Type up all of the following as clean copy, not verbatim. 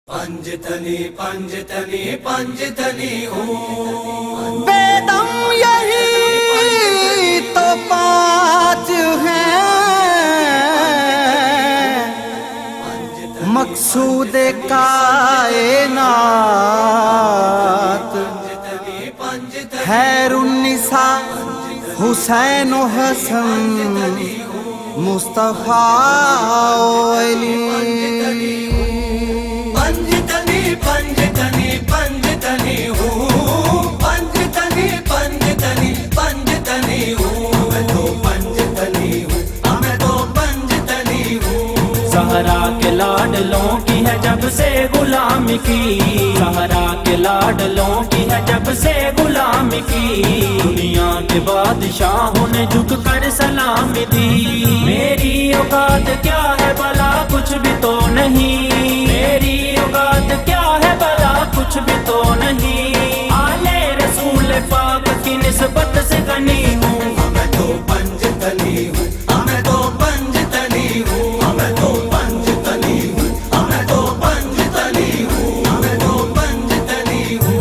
पंजतनी पंजतनी पंजतनी हूँ। वेदम यही तो पाँच हैं, मकसूद कायनात। खैरुन्निसा हुसैन व हसन, मुस्तफा अली। पंजतनी पंजतनी पंजतनी हूँ। पंजतनी पंजतनी पंजतनी हूँ। मैं तो पंजतनी हूँ, मैं तो पंजतनी हूँ। सहरा के लाडलों की है जब से गुलामी की, सहरा के लाडलों की है जब से गुलामी की। दुनिया के बादशाहों ने झुक कर सलामी दी। मेरी औकात क्या है भला, कुछ भी तो नहीं। मेरी औकात क्या है भला, कुछ भी तो नहीं। आले रसूल पाक की निस्बत से गनी हूँ। मैं तो पंजतनी हूँ, मैं तो पंजतनी हूँ। मैं तो पंजतनी हूँ, मैं तो पंजतनी हूँ। मैं तो पंजतनी हूँ।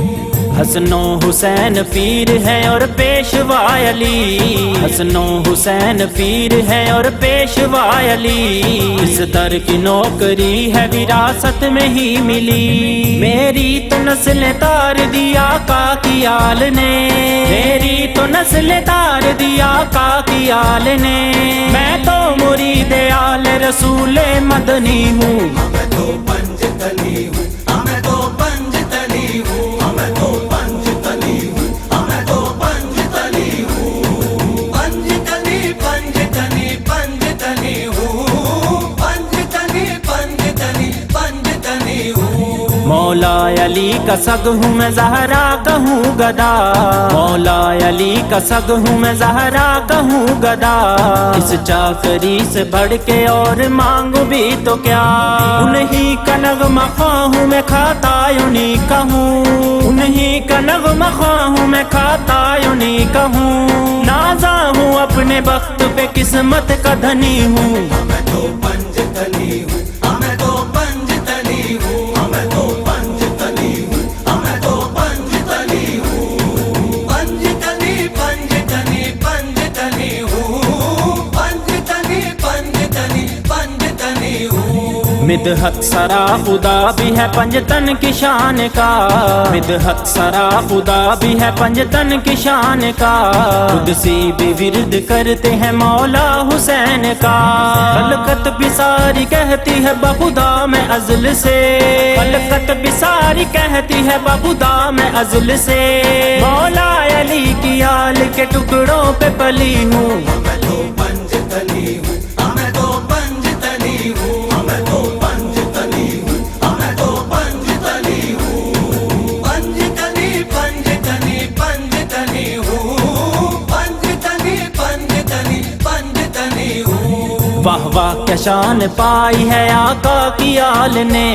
हसनो हुसैन पीर है और पेशवा अली। हसनो हुसैन पीर है और पेशवा अली। इस दर की नौकरी है विरासत में ही मिली। मेरी तो नस्ल तार दिया का की आल ने। मेरी तो नस्ल तार दिया का की आल ने। मैं तो मुरीद आल रसूल मदनी हूँ। मैं तो पंजतनी हूँ, मैं तो पंजतनी हूँ। मैं तो पंजतनी हूँ, मैं तो पंजतनी हूँ। पंजतनी पंजतनी पंजतनी हूँ। पंजतनी पंजतनी पंजतनी हूँ। मौला अली का सग हूँ मैं, ज़हरा का हूँ गदा। मौला अली का सग हूँ मैं, ज़हरा का हूँ गदा। इस चाकरी से बढ़ के और मांगू भी तो क्या। उन्हीं का नगमा ख्वां हूँ मैं, खाता उन्हीं का हूँ। उन्हीं का नगमा ख्वां हूँ मैं, खाता उन्हीं का हूँ। नाज़ा हूँ अपने वक्त पे, किस्मत का धनी हूँ। मैं तो पंजतनी हूँ, मैं तो पंजतनी हूँ। मैं तो पंजतनी हूँ, मैं तो पंजतनी हूँ। पंजतनी पंजतनी पंजतनी हूँ। पंजतनी पंजतनी पंजतनी हूँ। मिदहत सरा खुदा भी है पंजतन की शान का। मिदहत सरा खुदा भी है पंजतन की शान का। कुदसी भी विरद करते हैं मौला हुसैन का। खलकत भी सारी कहती है बखुदा में अज़ल से। खलकत भी सारी कहती है बखुदा में अज़ल से। मौला अली की आल के टुकड़ों पे पली हूँ। मैं तो पंजतनी हूँ, मैं तो पंजतनी हूँ। मैं तो पंजतनी हूँ, मैं तो पंजतनी हूँ। पंजतनी पंजतनी पंजतनी हूँ। पंजतनी पंजतनी पंजतनी हूँ। वाह वाह क्या शान पाई है आका की आल ने।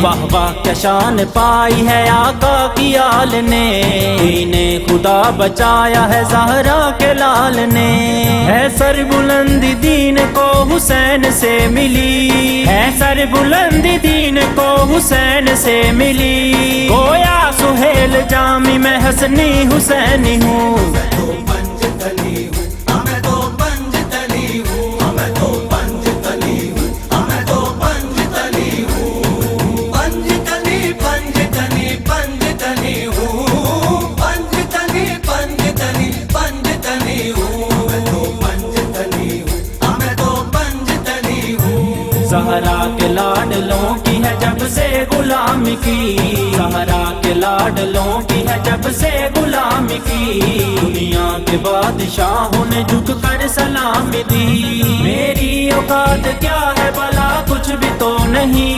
वाह वाह क्या शान पाई है आका की आल ने। इन्हें खुदा बचाया है ज़हरा के लाल ने। है सर बुलंदी दीन को हुसैन से मिली। है सर बुलंदी दीन को हुसैन से मिली। गोया सुहेल जामी मैं हसनी हुसैनी हूँ। मैं तो पंजतनी हूँ, मैं तो पंजतनी हूँ। मैं तो पंजतनी हूँ, मैं तो पंजतनी हूँ। पंजतनी पंजतनी पंजतनी हूँ। पंजतनी पंजतनी पंजतनी हूँ। मैं तो पंजतनी हूँ, मैं तो पंजतनी हूँ। सहरा के लाडलों की है जब से गुलामी की। सहरा के लाडलों की है जब से गुलामी की। दुनिया के बादशाहों ने झुक कर सलामी दी। मेरी औकात क्या है भला, कुछ भी तो नहीं।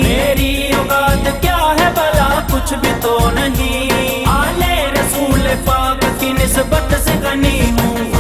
मेरी औकात क्या है भला, कुछ भी तो नहीं। आले रसूल पाक की निस्बत से गनी हूँ।